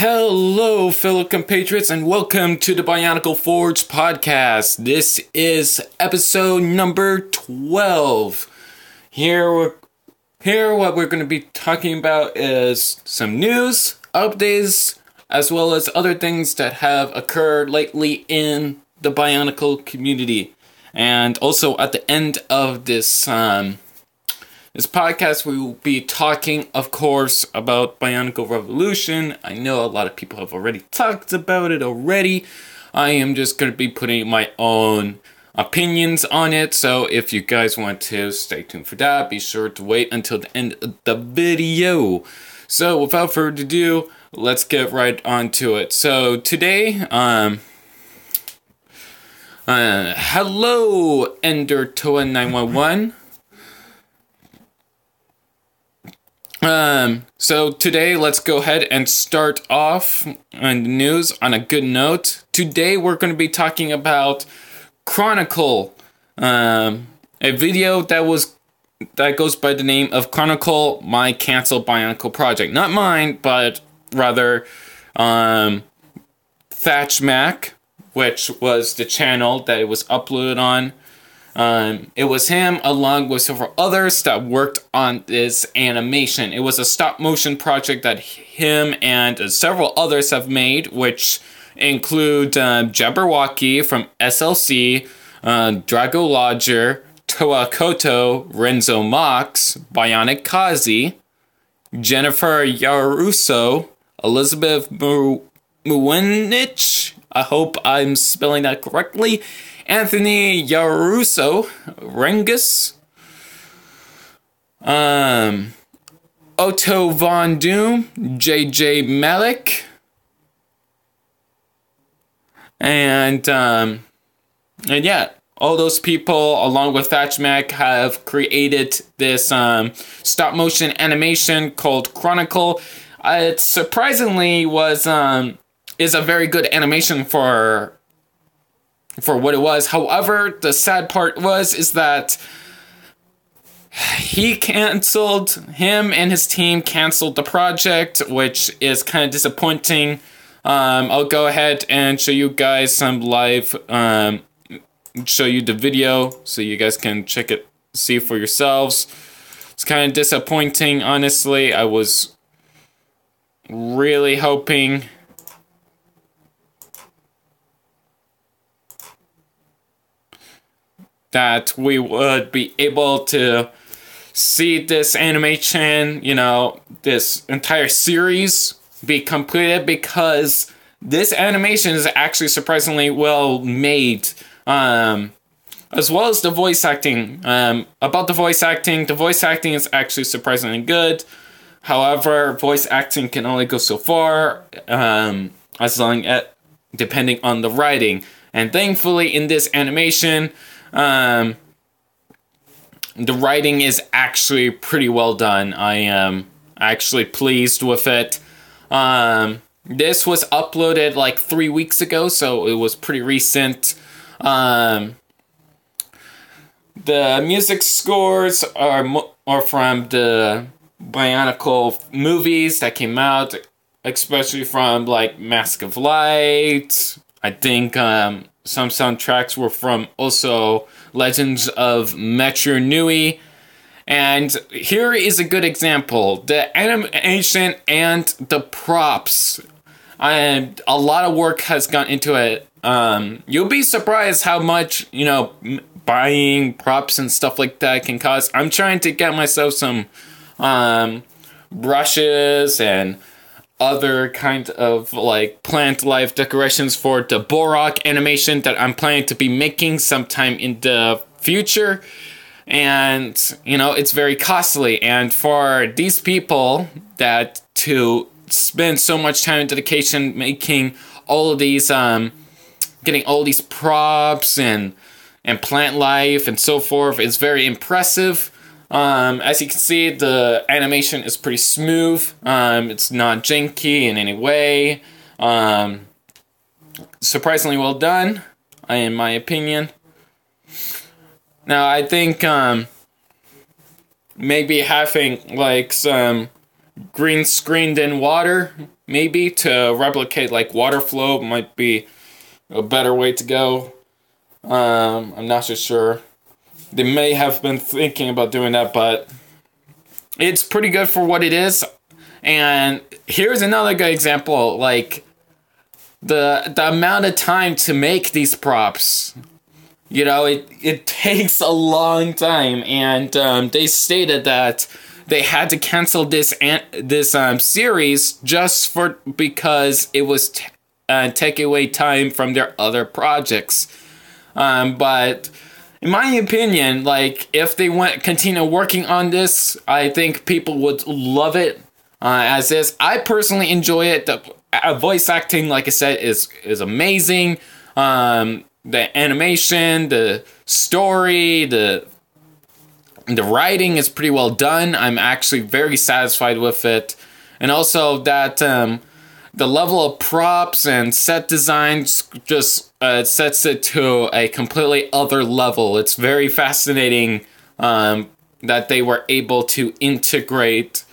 Hello, fellow compatriots, and welcome to the Bionicle Forge podcast. This is episode number 12. Here, what we're going to be talking about is some news, updates, as well as other things that have occurred lately in the Bionicle community. And also, at the end of this podcast, we will be talking, of course, about Bionicle Revolution. I know a lot of people have already talked about it already. I am just going to be putting my own opinions on it. So if you guys want to stay tuned for that, be sure to wait until the end of the video. So without further ado, let's get right onto it. So today, hello, Ender911. So today, let's go ahead and start off on the news on a good note. Today, we're going to be talking about Chronicle, a video that goes by the name of Chronicle, my canceled Bionicle project. Not mine, but rather, Thatch Mac, which was the channel that it was uploaded on. It was him along with several others that worked on this animation. It was a stop motion project that him and several others have made, which include Jabberwocky from SLC, Drago Lodger, Toa Koto, Renzo Mox, Bionic Kazi, Jennifer Yaruso, Elizabeth Muwenich, I hope I'm spelling that correctly, Anthony Yaruso, Rengus, Otto Von Doom, JJ Malik, and yeah, all those people, along with Thatch Mac, have created this stop motion animation called Chronicle. It surprisingly is a very good animation for what it was. However, the sad part is that him and his team canceled the project, which is kind of disappointing. I'll go ahead and show you guys some live, show you the video so you guys can check it, see for yourselves. It's kind of disappointing, honestly. I was really hoping that we would be able to see this animation, this entire series be completed, because this animation is actually surprisingly well made, as well as the voice acting. About the voice acting is actually surprisingly good. However, voice acting can only go so far, depending on the writing. And thankfully, in this animation, the writing is actually pretty well done. I am actually pleased with it. This was uploaded like 3 weeks ago, so it was pretty recent. The music scores are from the Bionicle movies that came out, especially from like Mask of Light. I think some soundtracks were from also Legends of Metro Nui. And here is a good example. The animation and the props. And a lot of work has gone into it. You'll be surprised how much, buying props and stuff like that can cost. I'm trying to get myself some brushes and other kind of like plant life decorations for the Borak animation that I'm planning to be making sometime in the future. And it's very costly, and for these people to spend so much time and dedication making all of these getting all these props and plant life and so forth is very impressive. As you can see, the animation is pretty smooth. It's not janky in any way. Surprisingly well done, in my opinion. Now, I think maybe having like some green screened in water maybe to replicate like water flow might be a better way to go. I'm not so sure. They may have been thinking about doing that, but it's pretty good for what it is. And here's another good example, like the amount of time to make these props. You know, it takes a long time, and they stated that they had to cancel this series just because it was taking away time from their other projects. But in my opinion, like if they continue working on this, I think people would love it as is. I personally enjoy it. The voice acting, like I said, is amazing. The animation, the story, the writing is pretty well done. I'm actually very satisfied with it. And also that the level of props and set designs just sets it to a completely other level. It's very fascinating that they were able to integrate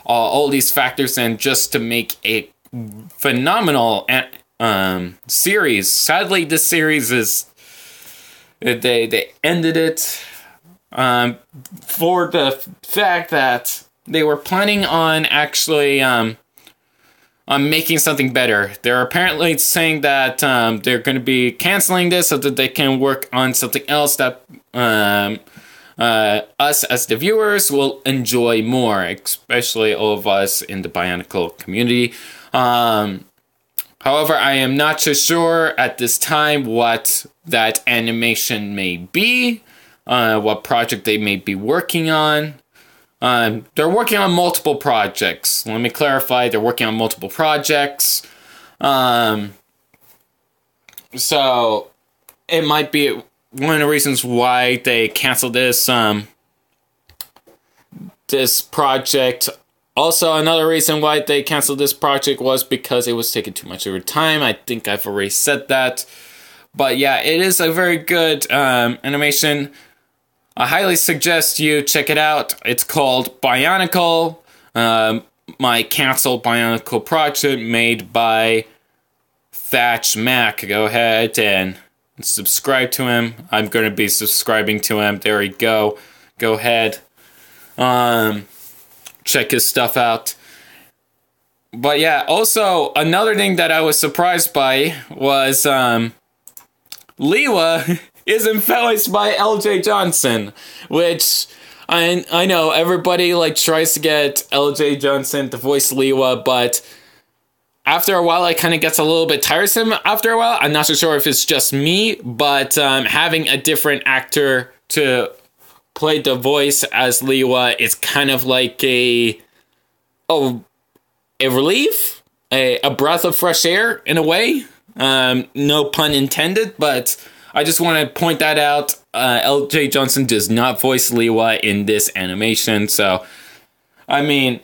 all these factors in just to make a phenomenal series. Sadly, this series is they ended it for the fact that they were planning on actually on making something better. They're apparently saying that they're going to be canceling this so that they can work on something else that us as the viewers will enjoy more, especially all of us in the Bionicle community. However, I am not so sure at this time what that animation may be, what project they may be working on. They're working on multiple projects. Let me clarify, they're working on multiple projects. So, it might be one of the reasons why they canceled this project. Also, another reason why they canceled this project was because it was taking too much of their time. I think I've already said that. But yeah, it is a very good animation. I highly suggest you check it out. It's called Bionicle, my canceled Bionicle project made by Thatch Mac. Go ahead and subscribe to him. I'm going to be subscribing to him. There we go. Go ahead. Check his stuff out. But yeah, also another thing that I was surprised by was Lewa isn't voiced by LJ Johnson, which I know everybody like tries to get LJ Johnson to voice Lewa, but after a while it kind of gets a little bit tiresome after a while. I'm not so sure if it's just me, but having a different actor to play the voice as Lewa is kind of like a relief, a breath of fresh air in a way. No pun intended, but I just want to point that out. LJ Johnson does not voice Lewa in this animation, so I mean,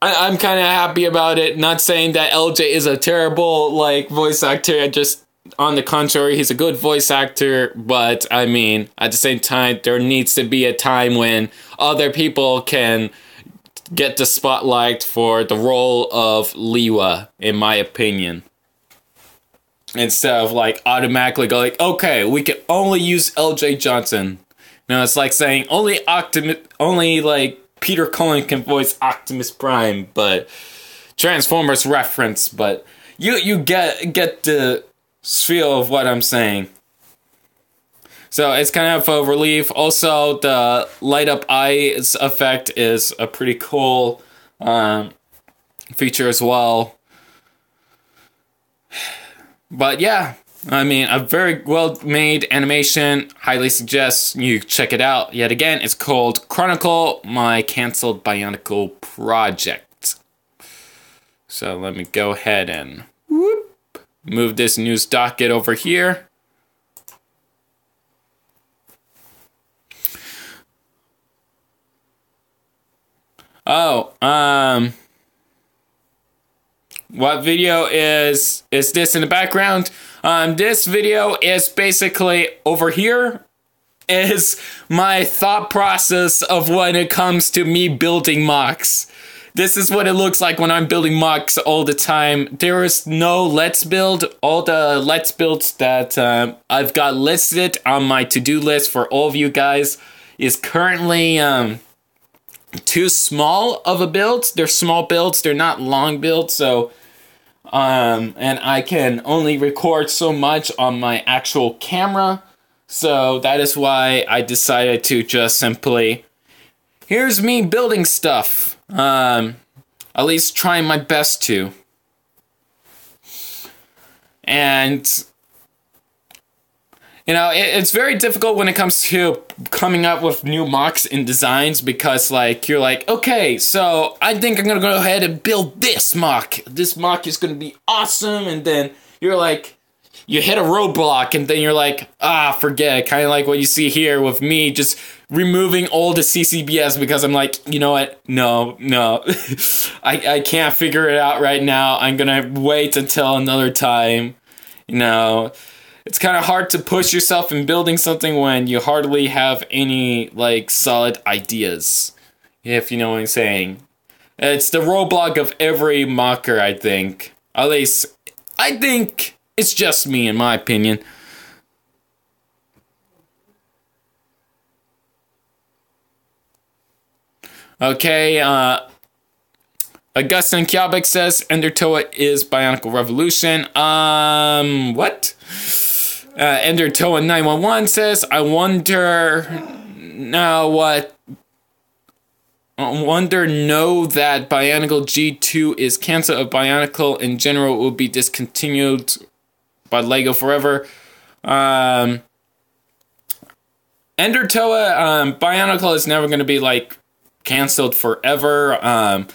I'm kind of happy about it. Not saying that LJ is a terrible like voice actor. Just on the contrary, he's a good voice actor. But I mean, at the same time, there needs to be a time when other people can get the spotlight for the role of Lewa, in my opinion. Instead of like automatically go like, okay, we can only use LJ Johnson. You know, it's like saying only like Peter Cullen can voice Optimus Prime, but Transformers reference. But you get the feel of what I'm saying. So it's kind of a relief. Also, the light up eyes effect is a pretty cool feature as well. But yeah, I mean, a very well-made animation. Highly suggest you check it out. Yet again, it's called Chronicle, my canceled Bionicle project. So let me go ahead and move this news docket over here. Oh, what video is this in the background? This video is basically over here is my thought process of when it comes to me building mocks. This is what it looks like when I'm building mocks all the time. There is no Let's Build. All the Let's Builds that I've got listed on my to-do list for all of you guys is currently too small of a build. They're small builds. They're not long builds. So, and I can only record so much on my actual camera. So that is why I decided to just simply, here's me building stuff. At least trying my best to. And, you know, it's very difficult when it comes to coming up with new mocks and designs because, like, you're like, okay, so I think I'm gonna go ahead and build this mock. This mock is gonna be awesome, and then you're like, you hit a roadblock, and then you're like, forget it. Kind of like what you see here with me just removing all the CCBS because I'm like, you know what? No. I can't figure it out right now. I'm gonna wait until another time. You know, it's kind of hard to push yourself in building something when you hardly have any, like, solid ideas. If you know what I'm saying. It's the roadblock of every mocker, I think. At least, I think it's just me, in my opinion. Okay, Augustin Kjabek says Endertoa is Bionicle Revolution. What? Endertoa 911 says, I wonder know that Bionicle G2 is canceled, or Bionicle in general will be discontinued by Lego forever. Endertoa, Bionicle is never going to be, like, canceled forever.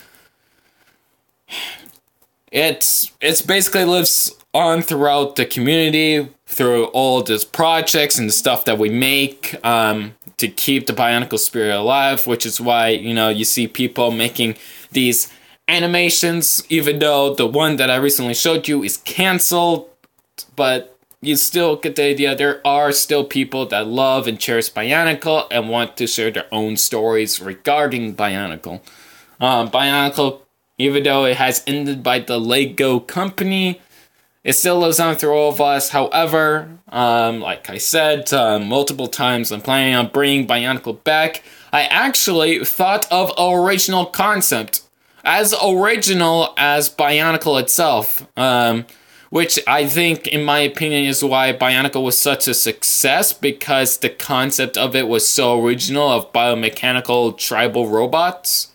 It's basically lives on throughout the community, through all these projects and the stuff that we make, to keep the Bionicle spirit alive, which is why, you know, you see people making these animations, even though the one that I recently showed you is canceled, but you still get the idea. There are still people that love and cherish Bionicle and want to share their own stories regarding Bionicle. Bionicle, even though it has ended by the Lego company, it still lives on through all of us. However, like I said multiple times, I'm planning on bringing Bionicle back. I actually thought of an original concept, as original as Bionicle itself, which I think, in my opinion, is why Bionicle was such a success, because the concept of it was so original, of biomechanical tribal robots.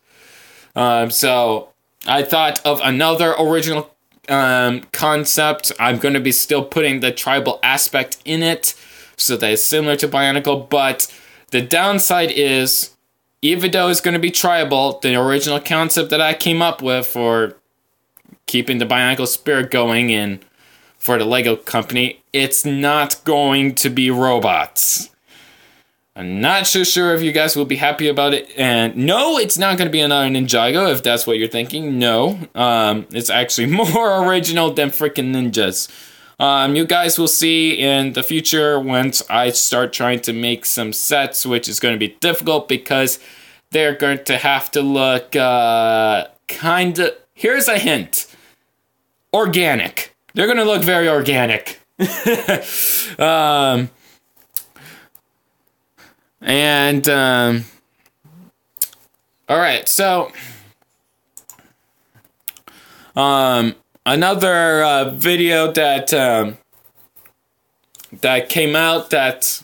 So I thought of another original concept. I'm going to be still putting the tribal aspect in it, so that it's similar to Bionicle, but the downside is, even though it's going to be tribal, the original concept that I came up with for keeping the Bionicle spirit going in for the Lego company, it's not going to be robots. I'm not so sure if you guys will be happy about it. And no, it's not going to be another Ninjago, if that's what you're thinking. No, it's actually more original than freaking ninjas. You guys will see in the future once I start trying to make some sets, which is going to be difficult because they're going to have to look kind of... Here's a hint. Organic. They're going to look very organic. Alright, so... another video that came out that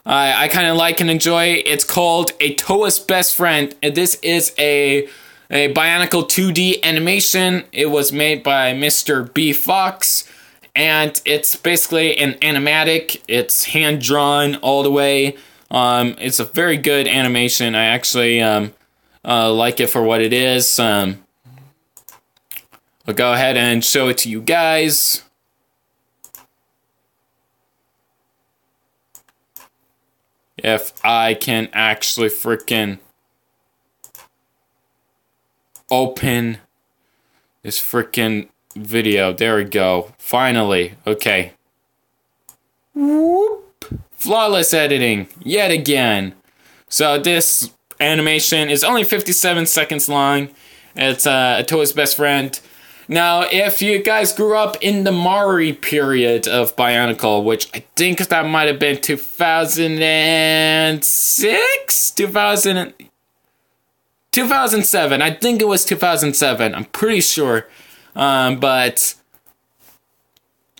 I kind of like and enjoy. It's called A Toa's Best Friend, and this is a Bionicle 2D animation. It was made by Mr. B. Fox, and it's basically an animatic. It's hand drawn all the way. It's a very good animation. I actually like it for what it is. I'll go ahead and show it to you guys. If I can actually freaking open this freaking video. There we go. Finally. Okay. Whoop. Flawless editing. Yet again. So this animation is only 57 seconds long. It's Toa's best friend. Now, if you guys grew up in the Mari period of Bionicle, which I think that might have been 2006? 2007. I think it was 2007. I'm pretty sure. But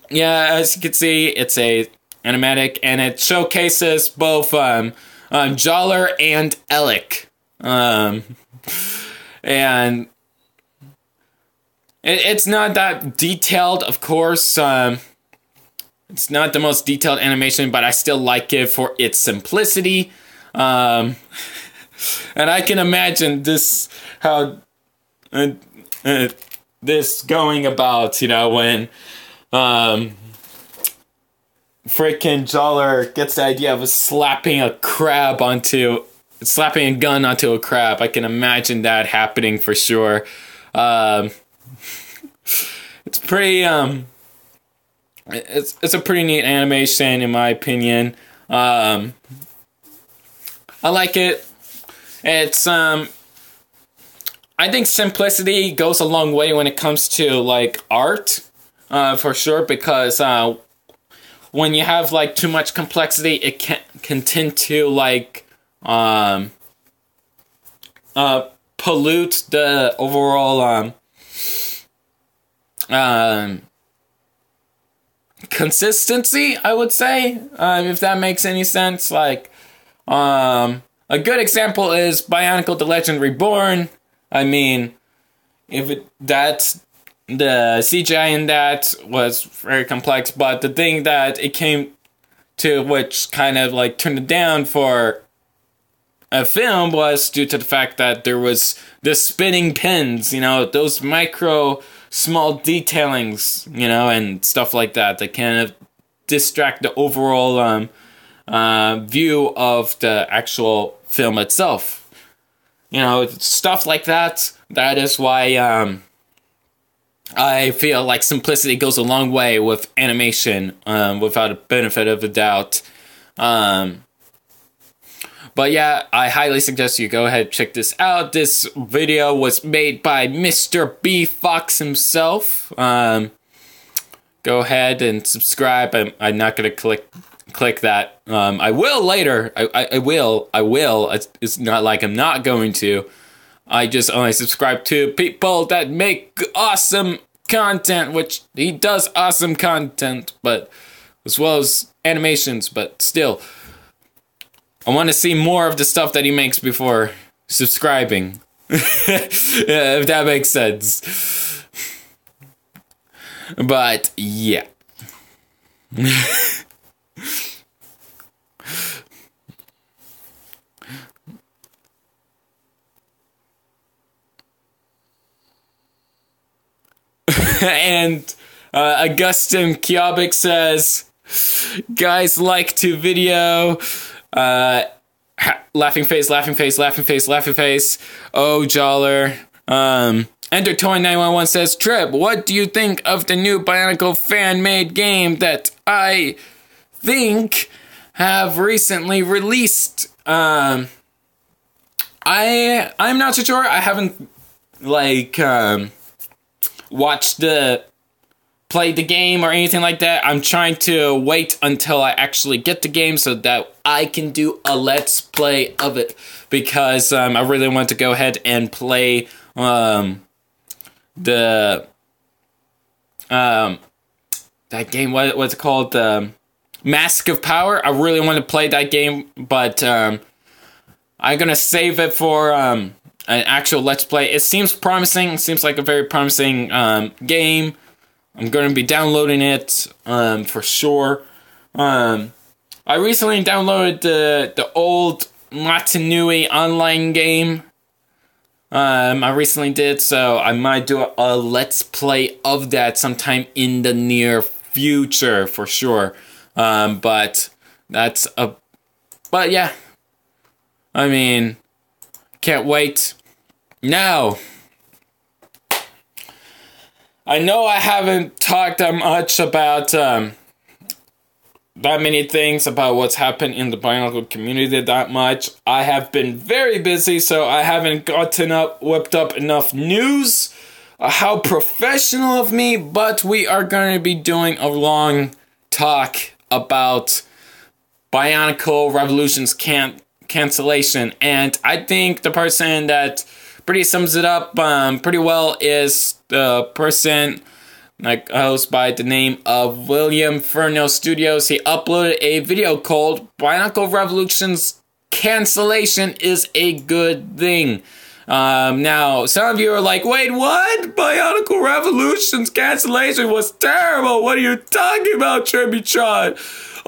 yeah, as you can see, it's a animatic, and it showcases both Joller and Alec. And it's not that detailed, of course. It's not the most detailed animation, but I still like it for its simplicity. And I can imagine this, how this going about, you know, when freaking Joller gets the idea of slapping a gun onto a crab. I can imagine that happening for sure. It's pretty it's a pretty neat animation in my opinion. I like it. It's I think simplicity goes a long way when it comes to like art, for sure, because when you have like too much complexity, it can tend to like pollute the overall consistency, I would say, if that makes any sense. Like a good example is Bionicle the Legend Reborn. I mean, that's the CGI in that was very complex, but the thing that it came to, which kind of like turned it down for a film, was due to the fact that there was the spinning pins, you know, those small detailings, you know, and stuff like that kind of distract the overall view of the actual film itself. You know, stuff like that. That is why I feel like simplicity goes a long way with animation, without a benefit of a doubt. But yeah, I highly suggest you go ahead and check this out. This video was made by Mr. B Fox himself. Go ahead and subscribe. I'm not gonna click that. I will later. I will. It's not like I'm not going to. I just only subscribe to people that make awesome content, which he does awesome content, but as well as animations, but still, I want to see more of the stuff that he makes before subscribing. If that makes sense. But yeah. And Augustin Kiobik says, guys like to video, laughing face, laughing face, laughing face, laughing face. Oh, Joller. Enter Toy 911 says, Trip, what do you think of the new Bionicle fan-made game that I think have recently released? I'm not so sure. I haven't played the game or anything like that. I'm trying to wait until I actually get the game so that I can do a let's play of it, because I really want to go ahead and play that game. What's it called? Mask of Power. I really want to play that game, but I'm gonna save it for an actual let's play. It seems promising. It seems like a very promising game. I'm going to be downloading it for sure. I recently downloaded the old Matanui online game. I recently did, so I might do a let's play of that sometime in the near future for sure. But yeah. I mean, can't wait. Now, I know I haven't talked that much about that many things about what's happened in the Bionicle community that much. I have been very busy, so I haven't whipped up enough news. How professional of me, but we are going to be doing a long talk about Bionicle Revolution's cancellation, and I think the person that pretty sums it up pretty well is the person that goes by the name of William Furno Studios. He uploaded a video called Bionicle Revolution's cancellation is a good thing. Now, some of you are like, wait, what? Bionicle Revolution's cancellation was terrible. What are you talking about, Trebutron?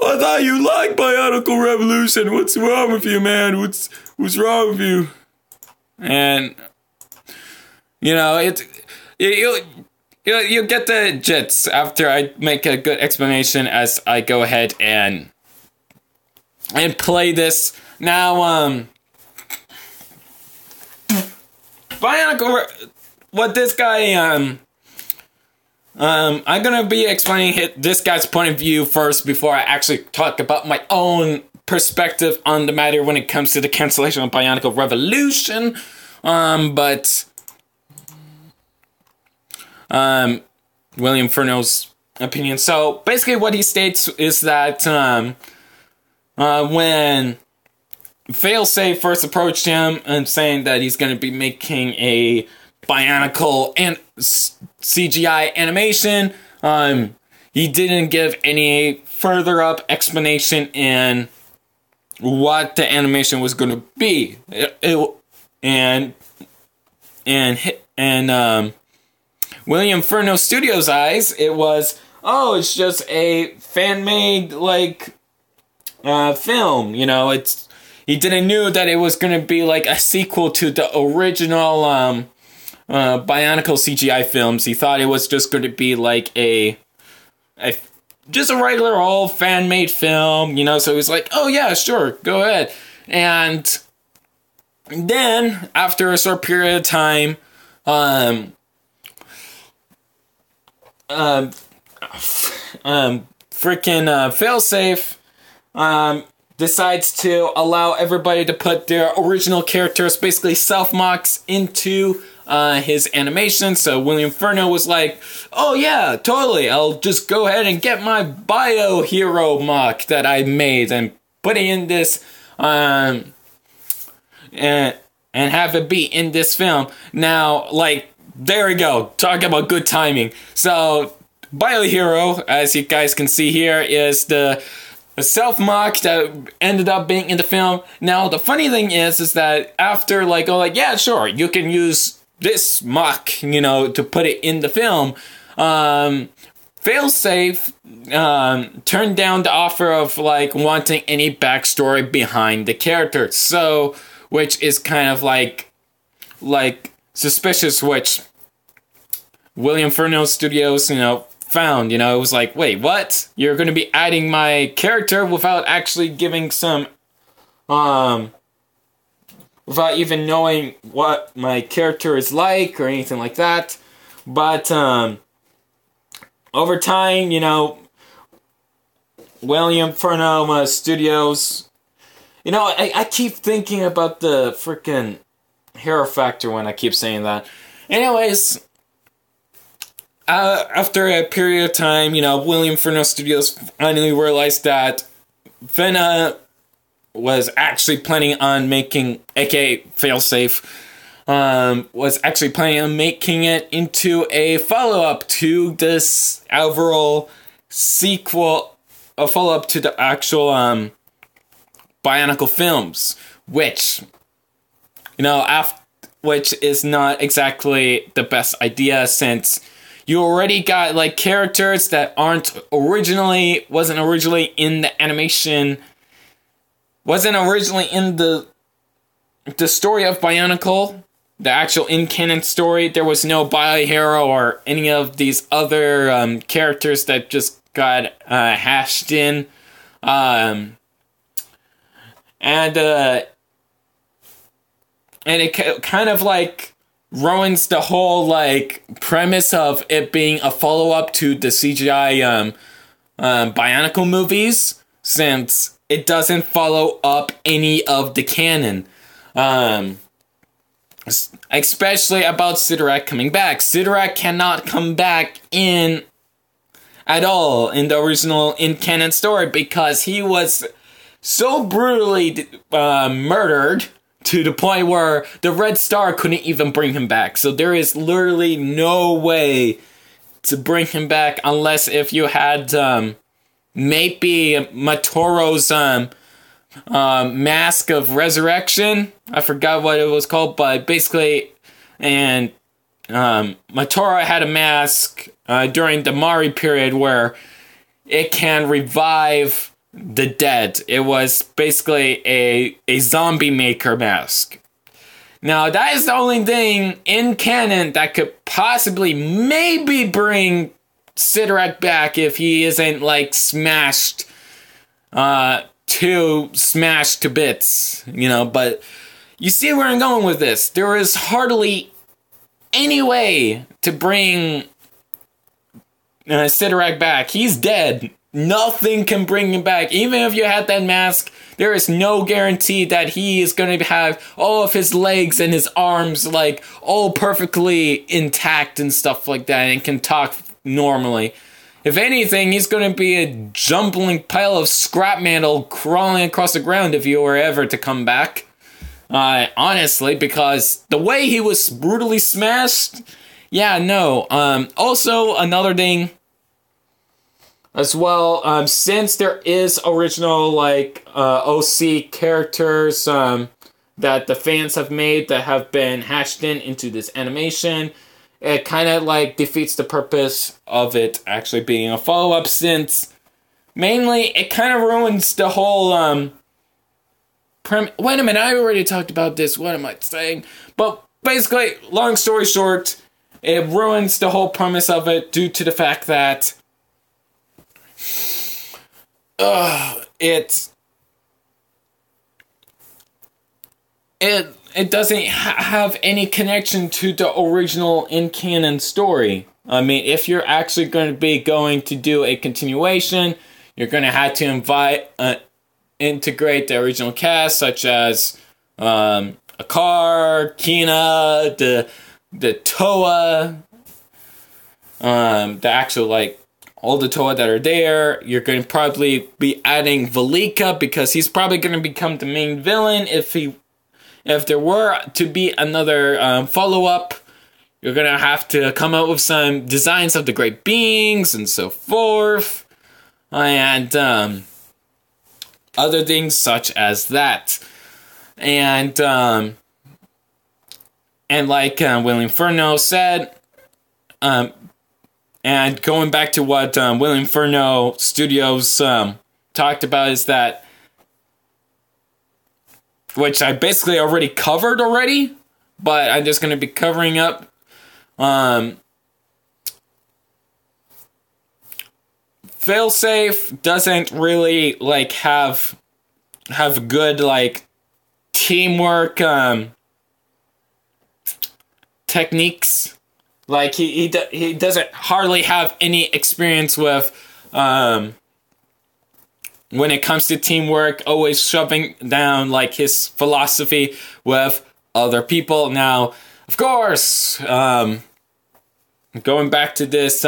I thought you liked Bionicle Revolution. What's wrong with you, man? What's wrong with you? And, you know, you'll get the jits after I make a good explanation as I go ahead and play this. Now, Bionicle, what this guy, I'm gonna be explaining this guy's point of view first before I actually talk about my own perspective on the matter when it comes to the cancellation of Bionicle Revolution. William Furno's opinion. So basically what he states is that, when Failsafe first approached him and saying that he's going to be making a Bionicle and CGI animation, he didn't give any further up explanation in what the animation was going to be. William Furno Studios' eyes, it was, oh, it's just a fan-made, like, film, you know, he didn't know that it was going to be, like, a sequel to the original, Bionicle CGI films. He thought it was just going to be, like, just a regular old fan-made film, you know, so he was like, oh, yeah, sure, go ahead. And then, after a short period of time, Failsafe decides to allow everybody to put their original characters, basically self-mocks, into his animation. So William Furno was like, oh yeah, totally, I'll just go ahead and get my Bio Hero mock that I made and put it in this, and have it be in this film. Now, like, there we go. Talk about good timing. So, Bio Hero, as you guys can see here, is the self-mock that ended up being in the film. Now, the funny thing is that after, like, oh, like, yeah, sure, you can use this mock, you know, to put it in the film, Failsafe turned down the offer of, like, wanting any backstory behind the character. So, which is kind of like suspicious, which William Furno Studios, you know, found, you know, it was like, wait, what? You're going to be adding my character without actually giving some, without even knowing what my character is like or anything like that. But, over time, you know, William Furno Studios, you know, I keep thinking about the freaking hero factor when I keep saying that. Anyways, after a period of time, you know, William Furno Studios finally realized that Fena was actually planning on making, aka Failsafe, was actually planning on making it into a follow-up to this overall sequel, a follow-up to the actual, Bionicle films, which, you know, which is not exactly the best idea, since you already got, like, characters that wasn't originally in the animation, wasn't originally in the story of Bionicle, the actual in-canon story. There was no Bio Hero or any of these other characters that just got hashed in, and it kind of, like, ruins the whole, like, premise of it being a follow-up to the CGI Bionicle movies, since it doesn't follow up any of the canon. Especially about Sidorak coming back. Sidorak cannot come back in at all in the original in-canon story because he was so brutally murdered to the point where the Red Star couldn't even bring him back. So there is literally no way to bring him back unless if you had maybe Matoro's Mask of Resurrection. I forgot what it was called, but basically, and Matoro had a mask during the Mari period where it can revive the dead. It was basically a zombie maker mask. Now, that is the only thing in canon that could possibly maybe bring Sidorak back if he isn't, like, smashed to bits, you know, but you see where I'm going with this. There is hardly any way to bring Sidorak back. He's dead. Nothing can bring him back. Even if you had that mask, there is no guarantee that he is going to have all of his legs and his arms, like, all perfectly intact and stuff like that, and can talk normally. If anything, he's going to be a jumbling pile of scrap metal crawling across the ground if he were ever to come back. Honestly, because the way he was brutally smashed, yeah, no. Also, another thing as well, since there is original, like, OC characters that the fans have made that have been hashed into this animation, it kind of, like, defeats the purpose of it actually being a follow-up, since mainly it kind of ruins the whole, wait a minute, I already talked about this, what am I saying? But basically, long story short, it ruins the whole premise of it due to the fact that it doesn't have any connection to the original in-canon story. I mean, if you're actually going to be going to do a continuation, you're going to have to integrate the original cast, such as Akar, Kina, the Toa, the actual, like, all the Toa that are there. You're going to probably be adding Velika because he's probably going to become the main villain if there were to be another follow-up. You're going to have to come up with some designs of the great beings and so forth. And other things such as that. And like Will Inferno said, and going back to what Will Inferno Studios talked about is that, which I basically already covered already, but I'm just going to be covering up. Failsafe doesn't really, like, have good, like, teamwork techniques. Like, he doesn't hardly have any experience with when it comes to teamwork, always shoving down, like, his philosophy with other people. Now, of course, going back to this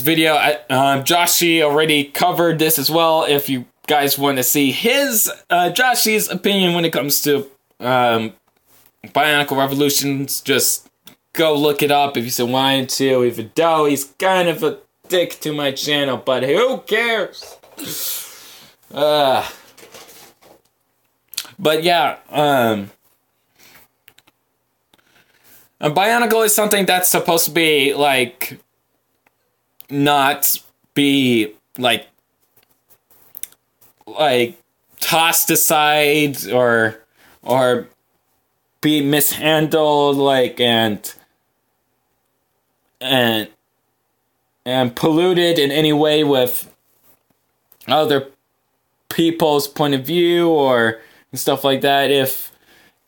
video, Joshi already covered this as well. If you guys want to see his Joshi's opinion when it comes to Bionicle Revolutions, just go look it up if you so wanted to. If you don't, he's kind of a dick to my channel, but who cares? But yeah, a Bionicle is something that's supposed to be, like, not be, like tossed aside or be mishandled, like, and polluted in any way with other people's point of view or stuff like that. If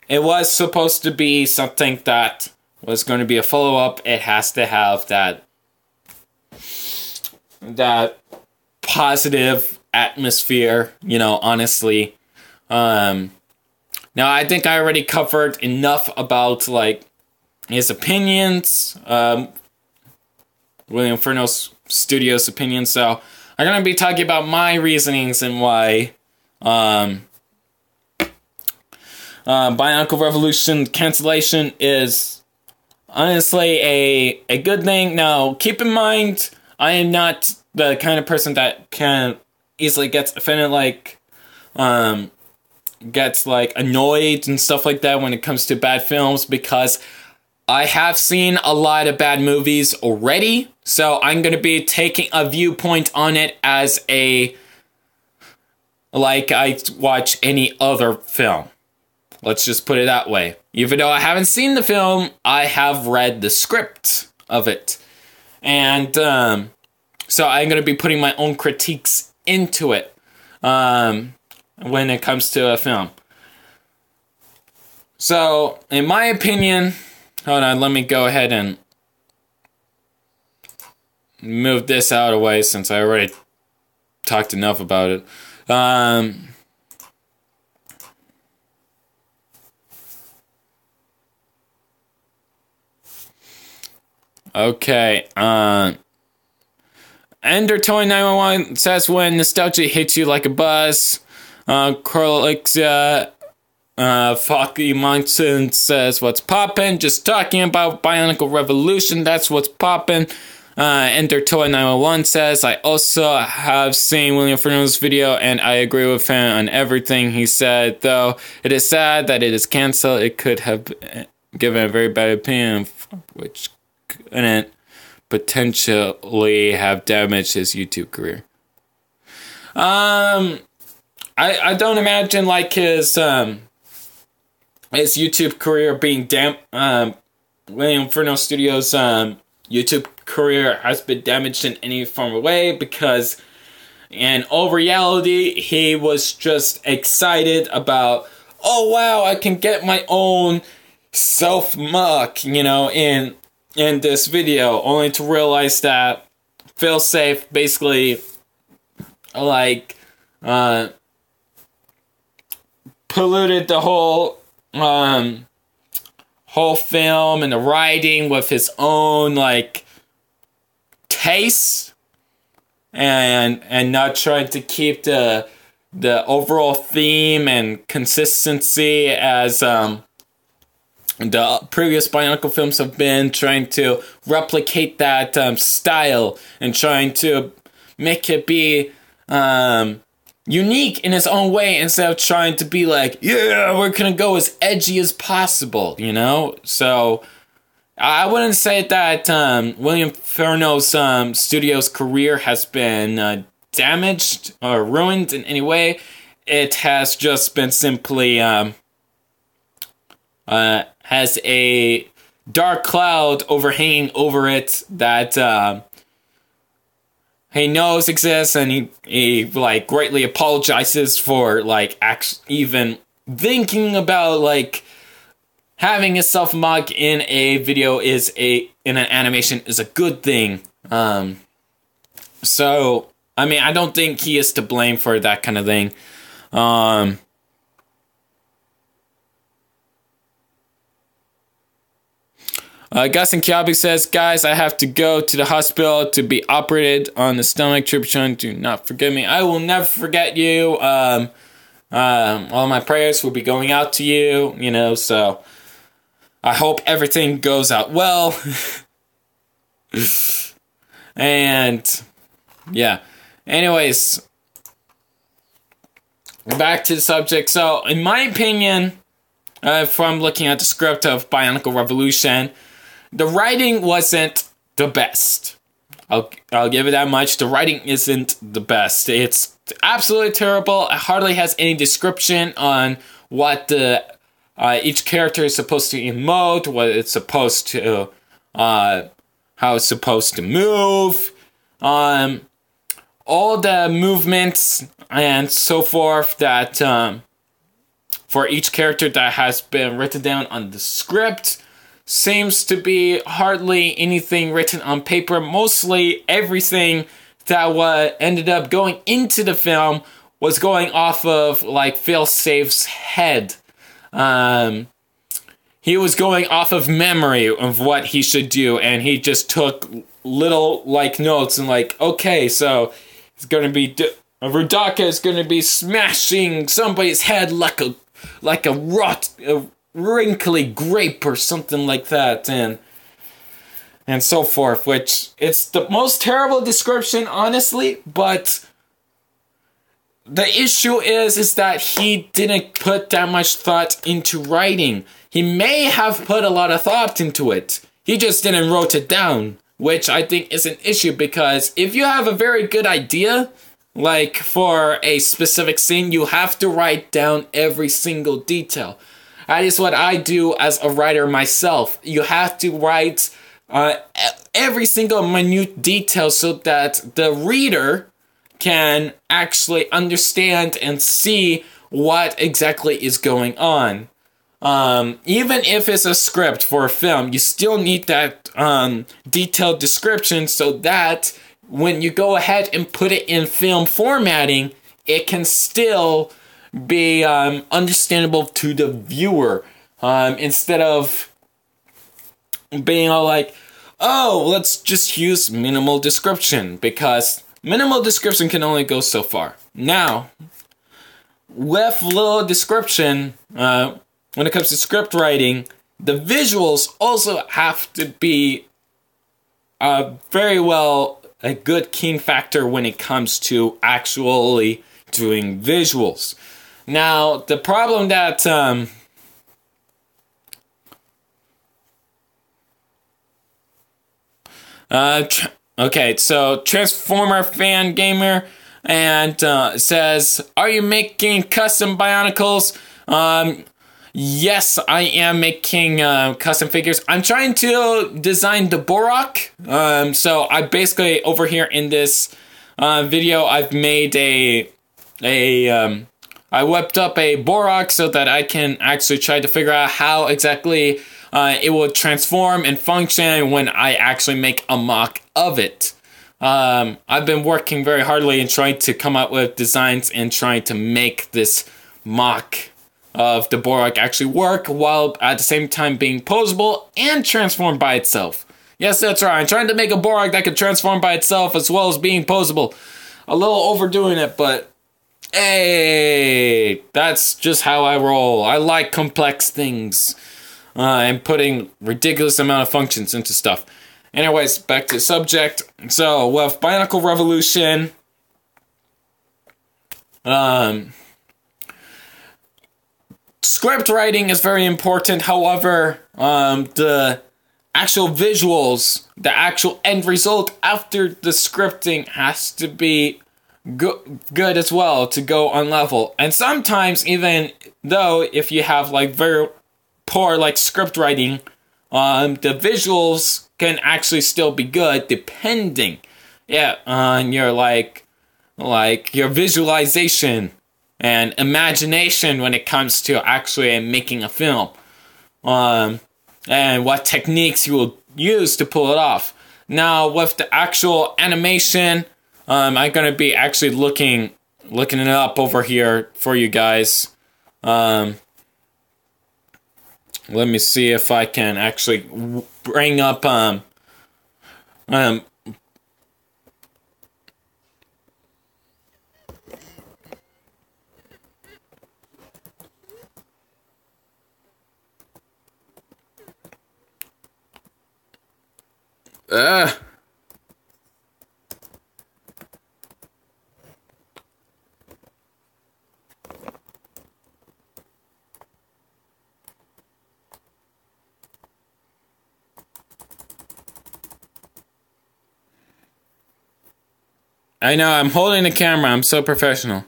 it was supposed to be something that was going to be a follow-up, it has to have that that positive atmosphere, you know, honestly. Now, I think I already covered enough about, like, his opinions, William Furno Studios' opinions, so I'm going to be talking about my reasonings and why Bionicle Revolution cancellation is honestly a good thing. Now, keep in mind, I am not the kind of person that can easily gets offended, like, gets, like, annoyed and stuff like that when it comes to bad films, because I have seen a lot of bad movies already, so I'm going to be taking a viewpoint on it as like I watch any other film. Let's just put it that way. Even though I haven't seen the film, I have read the script of it. And so I'm going to be putting my own critiques into it when it comes to a film. So, in my opinion... Hold on, let me go ahead and move this out of the way since I already talked enough about it. Okay, Ender2911 says, when nostalgia hits you like a bus. Corlixia... Focky Monson says, what's poppin'? Just talking about Bionicle Revolution, that's what's poppin'. Enter Toy 901 says, I also have seen William Furno's video and I agree with him on everything he said, though it is sad that it is cancelled. It could have given a very bad opinion, which couldn't potentially have damaged his YouTube career. I don't imagine, like, his YouTube career being William Furno Studios' YouTube career has been damaged in any form of way, because in all reality, he was just excited about, oh wow, I can get my own self-muck, you know, in this video, only to realize that Failsafe basically, like, polluted the whole film and the writing with his own, like, taste, and not trying to keep the overall theme and consistency as the previous Bionicle films have been, trying to replicate that style and trying to make it be unique in his own way, instead of trying to be like, yeah, we're gonna go as edgy as possible, you know? So, I wouldn't say that William Furno's studios career has been damaged or ruined in any way. It has just been simply has a dark cloud overhanging over it that he knows exists, and he like greatly apologizes for, like, even thinking about, like, having a self-mug in a video in an animation is a good thing. So, I mean, I don't think he is to blame for that kind of thing. Gus and Kiabi says, guys, I have to go to the hospital to be operated on the stomach. Tributron, do not forget me. I will never forget you. All my prayers will be going out to you, you know, so I hope everything goes out well. And, yeah. Anyways, back to the subject. So, in my opinion, from looking at the script of Bionicle Revolution, the writing wasn't the best. I'll give it that much. The writing isn't the best. It's absolutely terrible. It hardly has any description on what each character is supposed to emote, what it's supposed to, how it's supposed to move, all the movements and so forth that for each character that has been written down on the script. Seems to be hardly anything written on paper. Mostly everything what ended up going into the film was going off of like Failsafe's head. He was going off of memory of what he should do, and he just took little like notes and like, okay, so it's gonna be Rudaka is gonna be smashing somebody's head like a wrinkly grape or something like that, and so forth. Which it's the most terrible description, honestly, but the issue is that he didn't put that much thought into writing. He may have put a lot of thought into it. He just didn't wrote it down, which I think is an issue, because if you have a very good idea, like for a specific scene, you have to write down every single detail. That is what I do as a writer myself. You have to write every single minute detail so that the reader can actually understand and see what exactly is going on. Even if it's a script for a film, you still need that detailed description so that when you go ahead and put it in film formatting, it can still be understandable to the viewer, instead of being all like, oh, let's just use minimal description, because minimal description can only go so far. Now, with little description, when it comes to script writing, the visuals also have to be very well a good keen factor when it comes to actually doing visuals. Now, the problem that okay, so Transformer Fan Gamer and says, are you making custom Bionicles? Yes, I am making custom figures. I'm trying to design the Borak. So I basically, over here in this video, I've made I whipped up a Borak so that I can actually try to figure out how exactly it will transform and function when I actually make a mock of it. I've been working very hardly and trying to come up with designs and trying to make this mock of the Borak actually work while at the same time being posable and transform by itself. Yes, that's right. I'm trying to make a Borak that can transform by itself as well as being posable. A little overdoing it, but hey, that's just how I roll. I like complex things and putting ridiculous amount of functions into stuff. Anyways, back to the subject. So, with Bionicle Revolution, script writing is very important. However, the actual visuals, the actual end result after the scripting has to be good as well to go on level. And sometimes, even though if you have like very poor like script writing, the visuals can actually still be good depending, on your like your visualization and imagination when it comes to actually making a film, and what techniques you will use to pull it off. Now, with the actual animation, I'm gonna be actually looking it up over here for you guys. Let me see if I can actually bring up I know, I'm holding the camera, I'm so professional.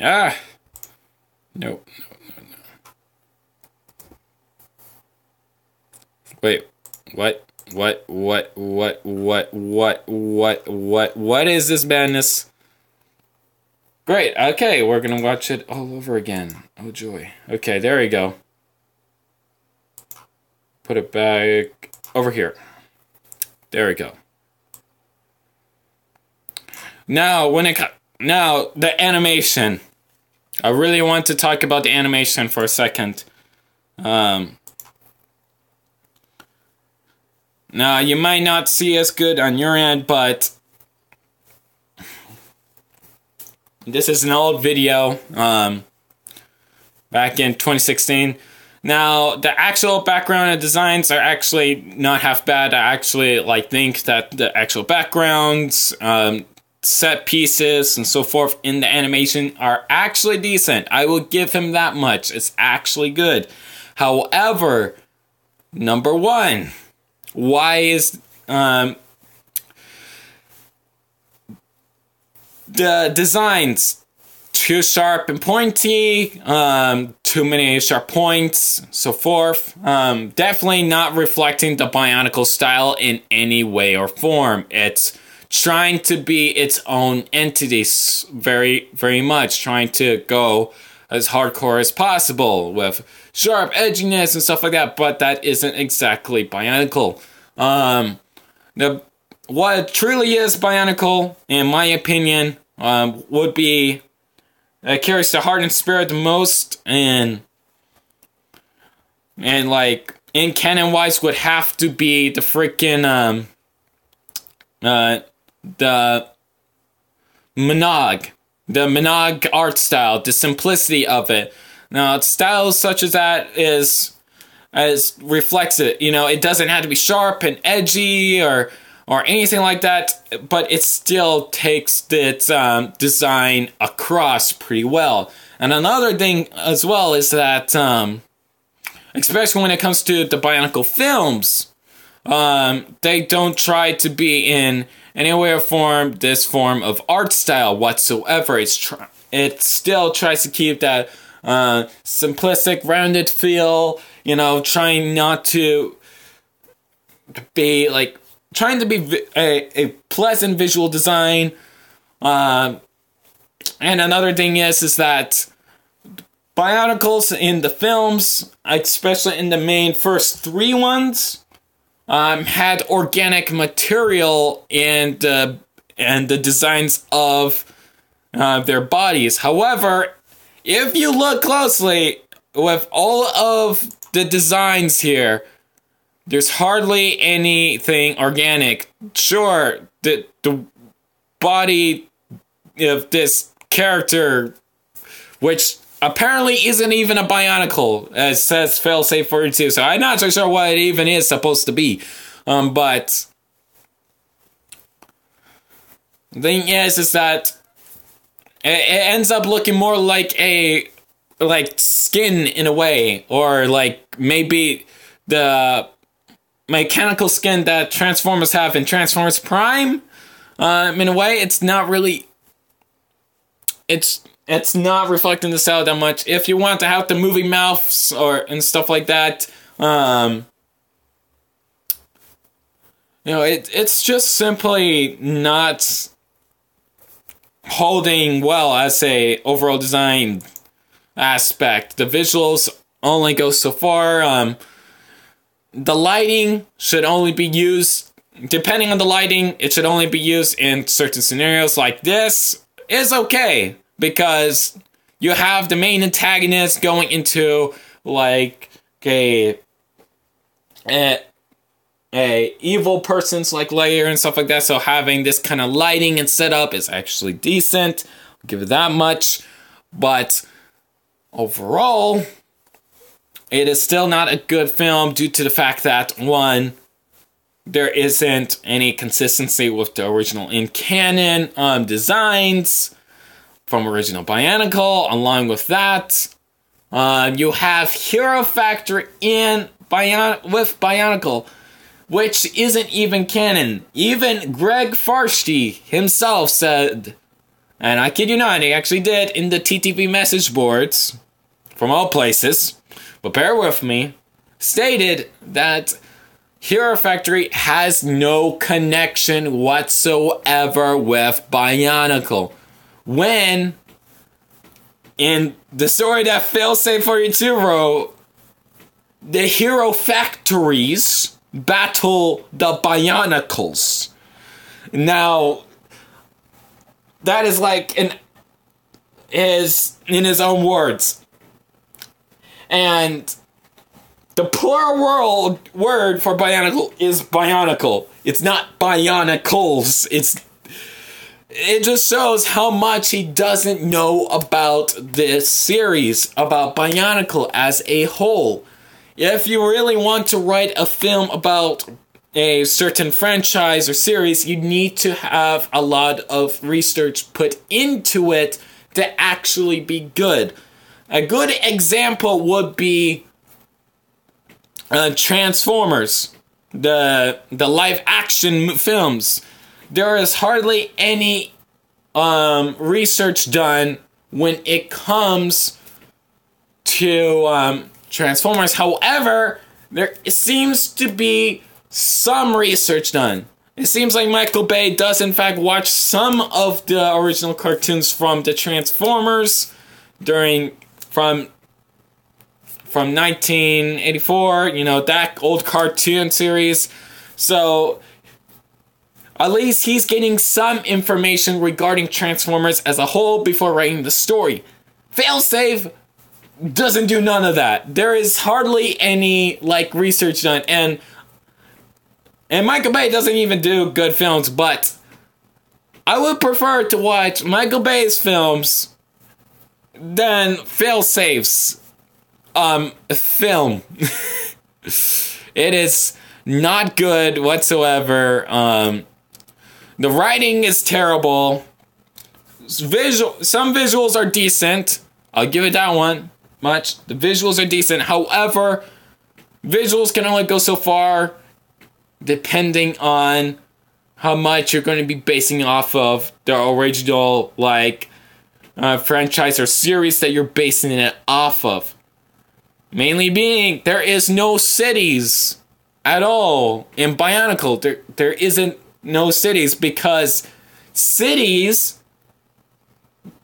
Ah! Nope. Wait, what is this madness? Great, okay, we're gonna watch it all over again. Oh joy. Okay, there we go. Put it back over here. There we go. Now, the animation. I really want to talk about the animation for a second. Now, you might not see as good on your end, but this is an old video, back in 2016. Now, the actual background and designs are actually not half bad. I actually think that the actual backgrounds, set pieces, and so forth in the animation are actually decent. I will give him that much. It's actually good. However, number one, why is the designs too sharp and pointy, too many sharp points, so forth. Definitely not reflecting the Bionicle style in any way or form. It's trying to be its own entity, very, very much trying to go as hardcore as possible with sharp edginess and stuff like that, but that isn't exactly Bionicle. What truly is Bionicle, in my opinion, would be carries the heart and spirit the most, and like in canon wise would have to be the freaking the Minogue art style, the simplicity of it. Now, styles such as that reflects it. You know, it doesn't have to be sharp and edgy or anything like that, but it still takes its design across pretty well. And another thing as well is that, especially when it comes to the Bionicle films, they don't try to be in any way or form this form of art style whatsoever. It still tries to keep that simplistic, rounded feel, you know, trying to be a pleasant visual design. And another thing is that Bionicles in the films, especially in the main first 3 ones, had organic material in the designs of their bodies. However, if you look closely with all of the designs here, there's hardly anything organic. Sure, the body of this character, which apparently isn't even a Bionicle, as says Failsafe 42, so I'm not so sure what it even is supposed to be. But the thing is that it ends up looking more like skin in a way, or like maybe the mechanical skin that Transformers have in Transformers Prime. In a way, it's not really. It's not reflecting the style that much. If you want to have the movie mouths and stuff like that, you know, it's just simply not holding well as a overall design aspect. The visuals only go so far. The lighting should only be used, depending on the lighting, it should only be used in certain scenarios. Like this is okay, because you have the main antagonist going into like a evil person's like lair and stuff like that, so having this kind of lighting and setup is actually decent. I'll give it that much. But overall, it is still not a good film due to the fact that, one, there isn't any consistency with the original in canon designs from original Bionicle. Along with that, you have Hero Factor with Bionicle, which isn't even canon. Even Greg Farshty himself said and I kid you not, they actually did in the TTV message boards, from all places, but bear with me, stated that Hero Factory has no connection whatsoever with Bionicle. When, in the story that Failsafe42 wrote, the Hero Factories battle the Bionicles. Now, that is like in his own words. And the plural word for Bionicle is Bionicle. It's not Bionicles. It just shows how much he doesn't know about this series, about Bionicle as a whole. If you really want to write a film about a certain franchise or series, you need to have a lot of research put into it to actually be good. A good example would be Transformers, the live action films. There is hardly any research done when it comes to Transformers. However, there seems to be some research done. It seems like Michael Bay does in fact watch some of the original cartoons from the Transformers from 1984, you know, that old cartoon series. So at least he's getting some information regarding Transformers as a whole before writing the story. Failsafe doesn't do none of that. There is hardly any like research done, and Michael Bay doesn't even do good films, but I would prefer to watch Michael Bay's films than Failsafe's film. It is not good whatsoever. The writing is terrible. Some visuals are decent. I'll give it that one much. The visuals are decent. However, visuals can only go so far depending on how much you're going to be basing off of the original franchise or series that you're basing it off of. Mainly being, there is no cities at all in Bionicle. There isn't no cities because cities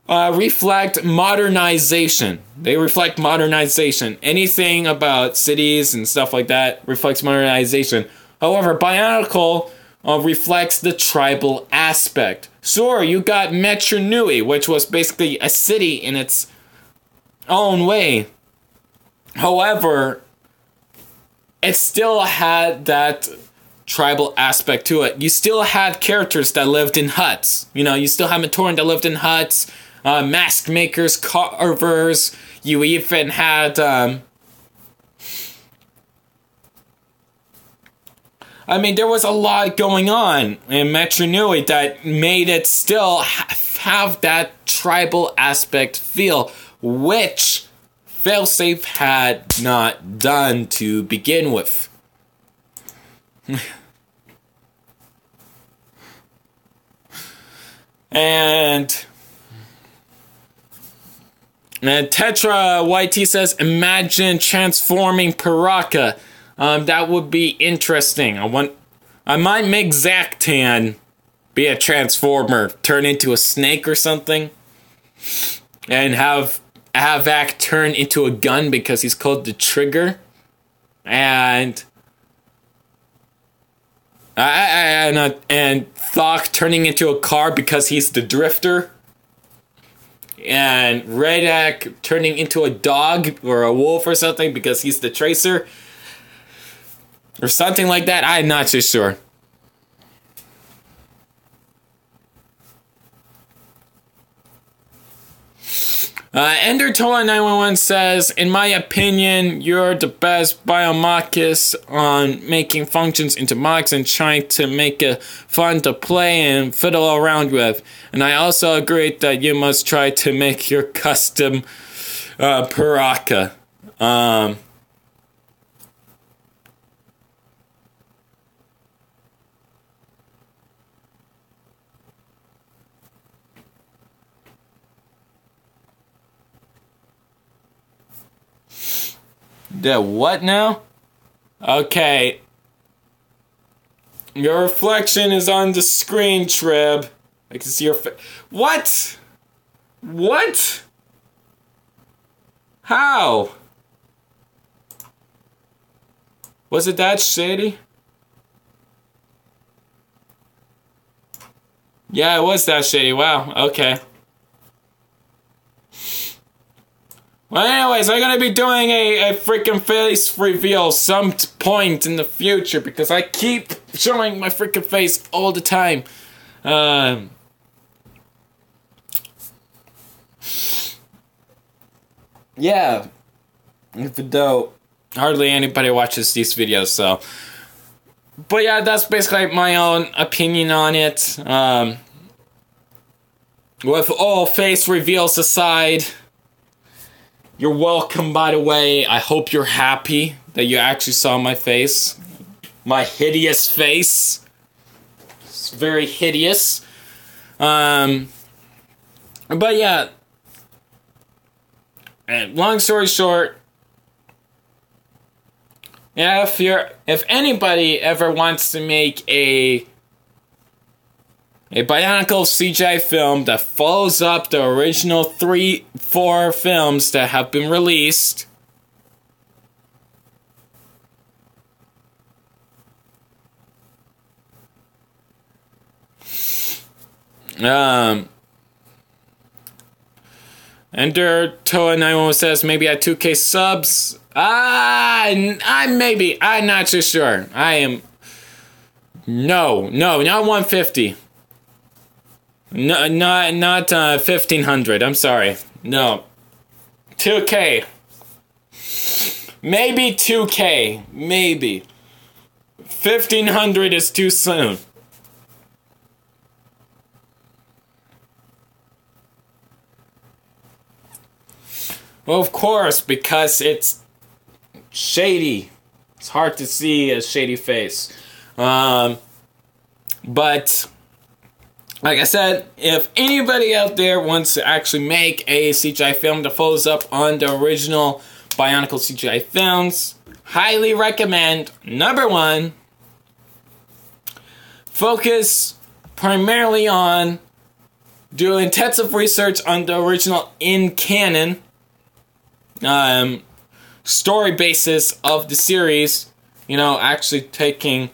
reflect modernization. They reflect modernization. Anything about cities and stuff like that reflects modernization. However, Bionicle reflects the tribal aspect. Sure, you got Metro Nui, which was basically a city in its own way. However, it still had that tribal aspect to it. You still had characters that lived in huts. You know, you still had Matoran that lived in huts, mask makers, carvers. You even had, there was a lot going on in Metro Nui that made it still have that tribal aspect feel, which Failsafe had not done to begin with. And Tetra YT says, imagine transforming Paraka. That would be interesting. I might make Zactan be a transformer, turn into a snake or something, and have Havak turn into a gun because he's called the Trigger, and Thok turning into a car because he's the Drifter, and Redak turning into a dog or a wolf or something because he's the Tracer, or something like that. I'm not too sure. Endertoa911 says, in my opinion, you're the best biomachist on making functions into mocks and trying to make it fun to play and fiddle around with. And I also agree that you must try to make your custom Paraka. The what now? Okay. Your reflection is on the screen, Trib. I can see your What? What? How? Was it that shady? Yeah, it was that shady. Wow, okay. Well, anyways, I'm gonna be doing a freaking face reveal some point in the future because I keep showing my freaking face all the time. Yeah. Though hardly anybody watches these videos, so. But yeah, that's basically my own opinion on it. With all face reveals aside, you're welcome, by the way. I hope you're happy that you actually saw my face. My hideous face. It's very hideous. But yeah. And long story short, yeah, if anybody ever wants to make a Bionicle CGI film that follows up the original 3-4 films that have been released, Ender Toa91 says maybe at 2K subs. I'm not too sure. No, not 150. No, not 1500. I'm sorry. No. 2K. Maybe 2K. Maybe. 1500 is too soon. Well, of course, because it's shady. It's hard to see a shady face. But like I said, if anybody out there wants to actually make a CGI film that follows up on the original Bionicle CGI films, highly recommend, number one, focus primarily on doing intensive research on the original in canon story basis of the series. You know, actually taking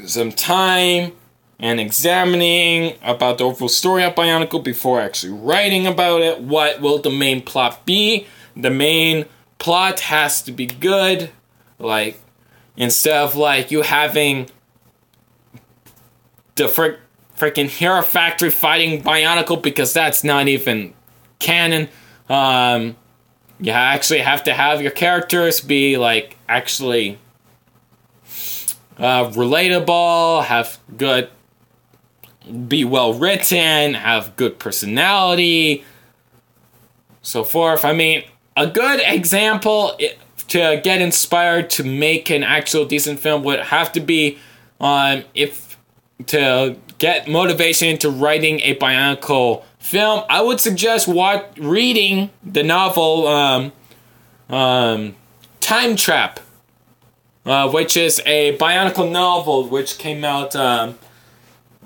some time and examining about the overall story of Bionicle before actually writing about it. What will the main plot be? The main plot has to be good. Like, instead of like you having the freaking Hero Factory fighting Bionicle, because that's not even canon. You actually have to have your characters be like actually relatable, be well written, have good personality, so forth. I mean, a good example to get inspired to make an actual decent film would have to be to get motivation to writing a Bionicle film. I would suggest reading the novel Time Trap, which is a Bionicle novel which came out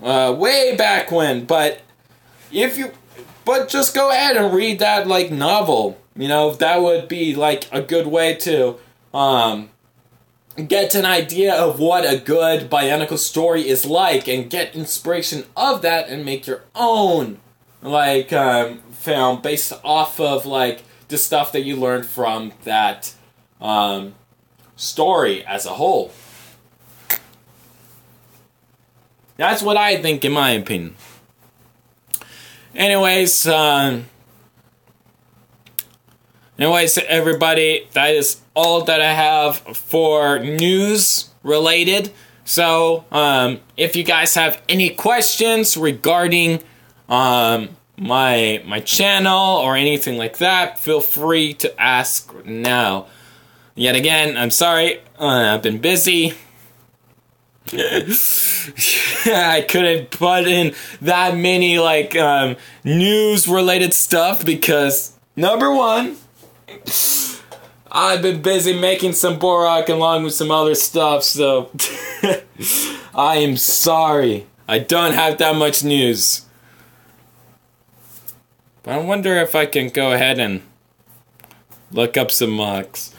way back when. But just go ahead and read that like novel. You know, that would be like a good way to get an idea of what a good Bionicle story is like, and get inspiration of that and make your own like film based off of like the stuff that you learned from that story as a whole. That's what I think, in my opinion. Anyways, everybody, that is all that I have for news related. So, if you guys have any questions regarding my channel or anything like that, feel free to ask now. Yet again, I'm sorry, I've been busy. I couldn't put in that many like news related stuff because number one, I've been busy making some Borak along with some other stuff, so I am sorry. I don't have that much news. But I wonder if I can go ahead and look up some mocks.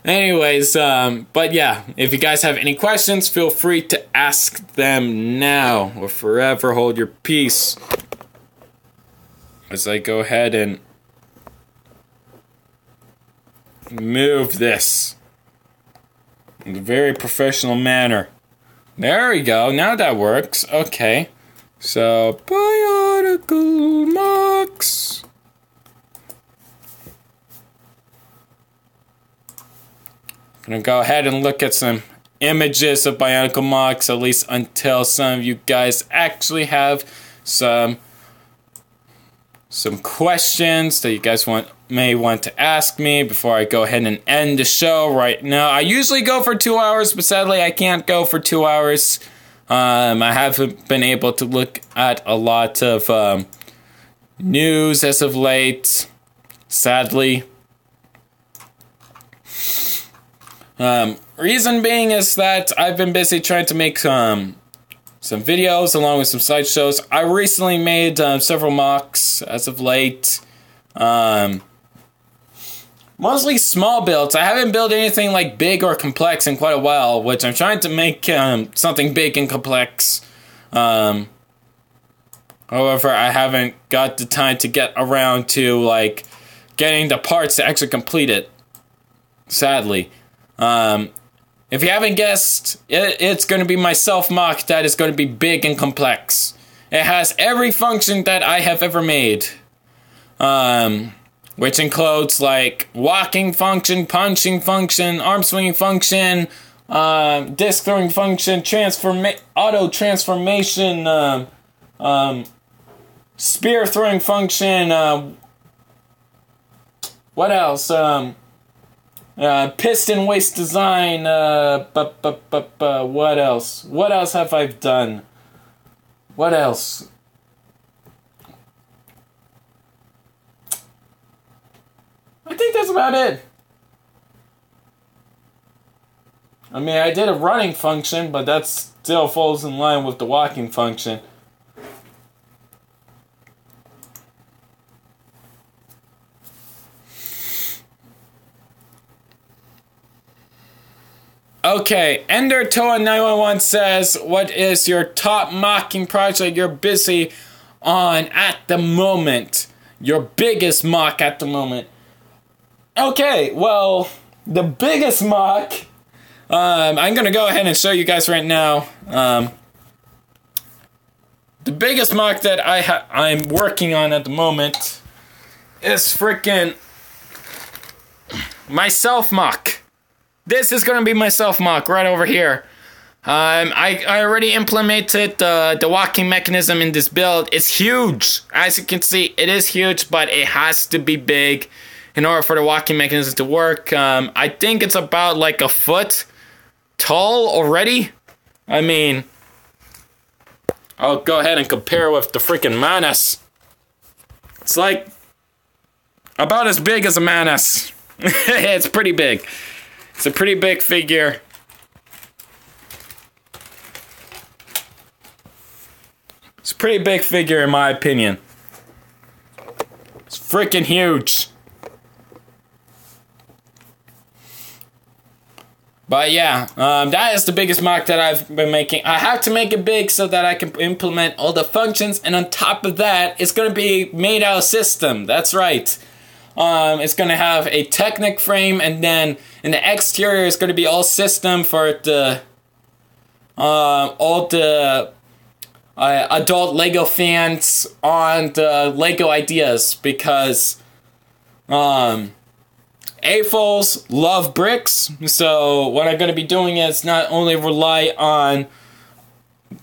Anyways, but yeah, if you guys have any questions, feel free to ask them now or forever hold your peace. As I go ahead and move this in a very professional manner. There we go, now that works. Okay, so Bionicle mocks. Gonna go ahead and look at some images of Bionicle mocks, at least until some of you guys actually have some questions that you guys may want to ask me before I go ahead and end the show right now. I usually go for 2 hours, but sadly I can't go for 2 hours. I haven't been able to look at a lot of news as of late, sadly. Reason being is that I've been busy trying to make some videos along with some slideshows. I recently made several mocks as of late. Mostly small builds. I haven't built anything like big or complex in quite a while, which I'm trying to make something big and complex. However, I haven't got the time to get around to like getting the parts to actually complete it. Sadly. If you haven't guessed, it's going to be my self-mock that is going to be big and complex. It has every function that I have ever made. Which includes like walking function, punching function, arm swinging function, disc throwing function, auto transformation, spear throwing function, what else? Piston waist design, what else? What else have I done? What else? I think that's about it. I mean, I did a running function, but that still falls in line with the walking function. Okay, EnderToa911 says, what is your top mocking project you're busy on at the moment? Your biggest mock at the moment? Okay, well, the biggest mock, I'm going to go ahead and show you guys right now. The biggest mock that I'm working on at the moment is freaking my self-mock. This is going to be my self-mock right over here. I already implemented the walking mechanism in this build. It's huge. As you can see, it is huge, but it has to be big in order for the walking mechanism to work. I think it's about like a foot tall already. I mean, I'll go ahead and compare with the freaking Manus. It's like about as big as a Manus. It's pretty big. It's a pretty big figure. It's a pretty big figure in my opinion. It's freaking huge. But yeah, that is the biggest mock that I've been making. I have to make it big so that I can implement all the functions, and on top of that, it's going to be made out of system. That's right. It's going to have a Technic frame, and then in the exterior, it's going to be all system for the all the adult Lego fans on the Lego ideas, because AFOLs love bricks. So what I'm going to be doing is not only rely on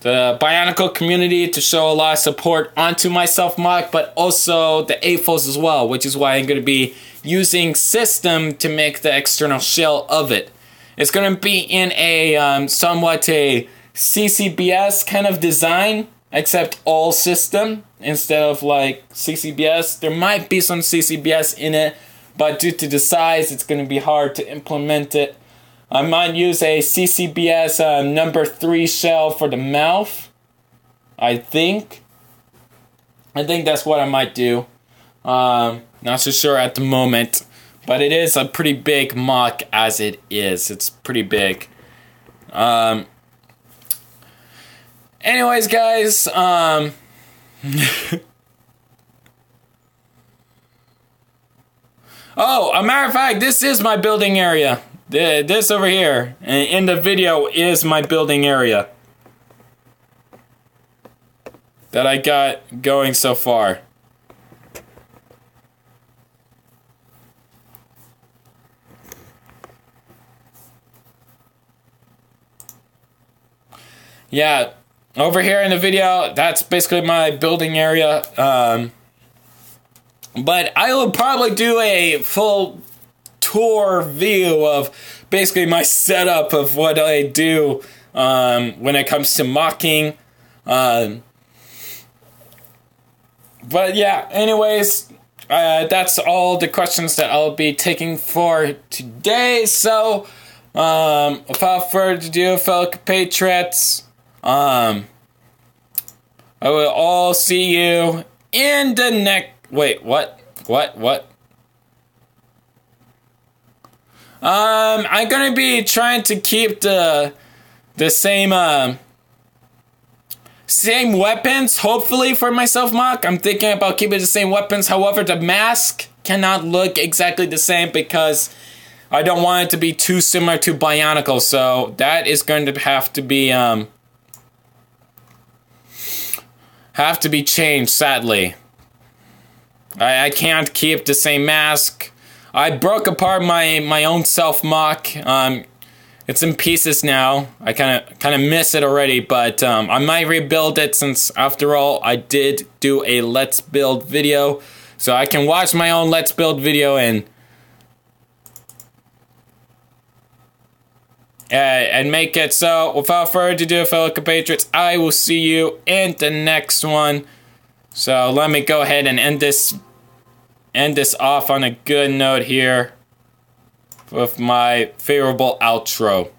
the Bionicle community to show a lot of support onto my self-mock, but also the AFOLs as well, which is why I'm going to be using system to make the external shell of it. It's going to be in a somewhat a CCBS kind of design, accept all system instead of like CCBS. There might be some CCBS in it, but due to the size, it's going to be hard to implement it. I might use a CCBS number 3 shell for the mouth. I think that's what I might do. Not so sure at the moment, but it is a pretty big mock as it is. It's pretty big. Anyways, guys, oh, a matter of fact, this is my building area. This over here in the video is my building area that I got going so far. Yeah, over here in the video, that's basically my building area. But I will probably do a full tour view of basically my setup of what I do when it comes to mocking. But yeah, anyways, that's all the questions that I'll be taking for today. So, without further ado, fellow compatriots, I will all see you in the next... Wait, what? I'm gonna be trying to keep the same same weapons, hopefully, for my self-mock. I'm thinking about keeping the same weapons. However, the mask cannot look exactly the same because I don't want it to be too similar to Bionicle. So that is going to have to be changed, sadly. I can't keep the same mask. I broke apart my own self-mock. It's in pieces now. I kind of miss it already, but I might rebuild it since, after all, I did do a Let's Build video. So I can watch my own Let's Build video and make it. So, without further ado, fellow compatriots, I will see you in the next one. So, let me go ahead and end this off on a good note here with my favorable outro.